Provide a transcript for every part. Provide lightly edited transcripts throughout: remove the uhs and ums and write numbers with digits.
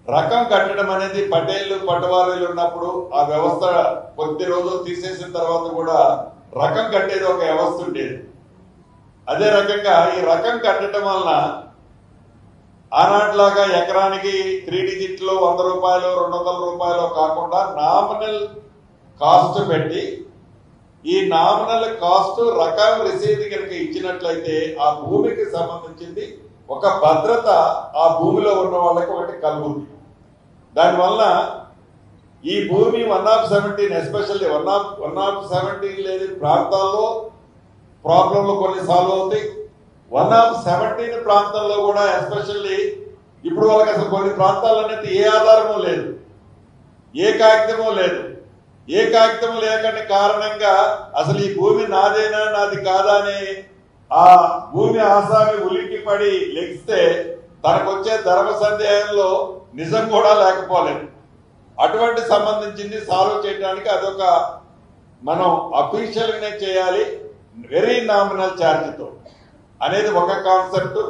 రకం కట్టడం అనేది పటేళ్లు పటవారీలు ఉన్నప్పుడు ఆ వ్యవస్థ కొద్ది రోజులు తీసేసిన తర్వాత కూడా రకం కట్టేది ఒక వ్యవస్థ ఉండేది. అదే రకంగా ఈ రకం కట్టడం వలన ఆనాటిలాగా ఎకరానికి 3 డిజిట్లో 100 రూపాయలు 200 రూపాయలు కాకుండా నామినల్ కాస్ట్ పెట్టి ఈ నామినల్ కాస్ట్ రకం రసీదు కనుక ఇచ్చినట్లయితే ఆ భూమికి సంబంధించింది ఒక భద్రత ఆ భూమిలో ఉన్న వాళ్ళకి ఒకటి కలుగుతుంది. దానివల్ల ఈ భూమి 1/17 ఎస్పెషల్లీ 1/17 లేని ప్రాంతాల్లో ప్రాబ్లంలు కొన్ని సాల్వ్ అవుతాయి. 1/17 ప్రాంతంలో కూడా ఎస్పెషల్లీ ఇప్పుడు వాళ్ళకి అసలు కొన్ని ప్రాంతాలు అనేది ఏ ఆధారము లేదు, ఏ కాగితము లేదు. ఏ కాగితం లేకని కారణంగా అసలు ఈ భూమి నాదేనా నాది కాదా అని ఆ భూమి ఆసామి ఉలిక్కి పడి లెగిస్తే తనకు వచ్చే ధర్మ సందేహంలో నిజం కూడా లేకపోలేదు. అటువంటి సంబంధించింది సాల్వ్ చేయడానికి అదొక మనం అఫీషియల్గానే చేయాలి, వెరీ నామినల్ ఛార్జ్తో అనేది ఒక కాన్సెప్ట్.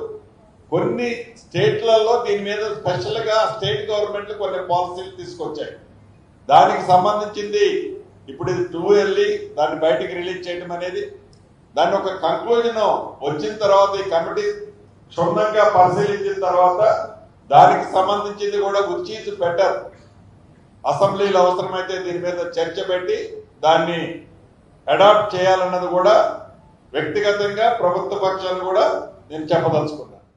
కొన్ని స్టేట్లలో దీని మీద స్పెషల్గా స్టేట్ గవర్నమెంట్లు కొన్ని పాలసీలు తీసుకొచ్చాయి. దానికి సంబంధించింది ఇప్పుడు ఇది 2 వెళ్ళి దాన్ని బయటికి రిలీజ్ చేయడం అనేది, దాన్ని ఒక కంక్లూజన్ వచ్చిన తర్వాత ఈ కమిటీ క్షుణ్ణంగా పరిశీలించిన తర్వాత దానికి సంబంధించింది కూడా విచ్ ఈజ్ బెటర్ అసెంబ్లీలో అవసరమైతే దీని మీద చర్చ పెట్టి దాన్ని అడాప్ట్ చేయాలన్నది కూడా వ్యక్తిగతంగా ప్రభుత్వ పక్షాన్ని కూడా నేను చెప్పదలుచుకున్నాను.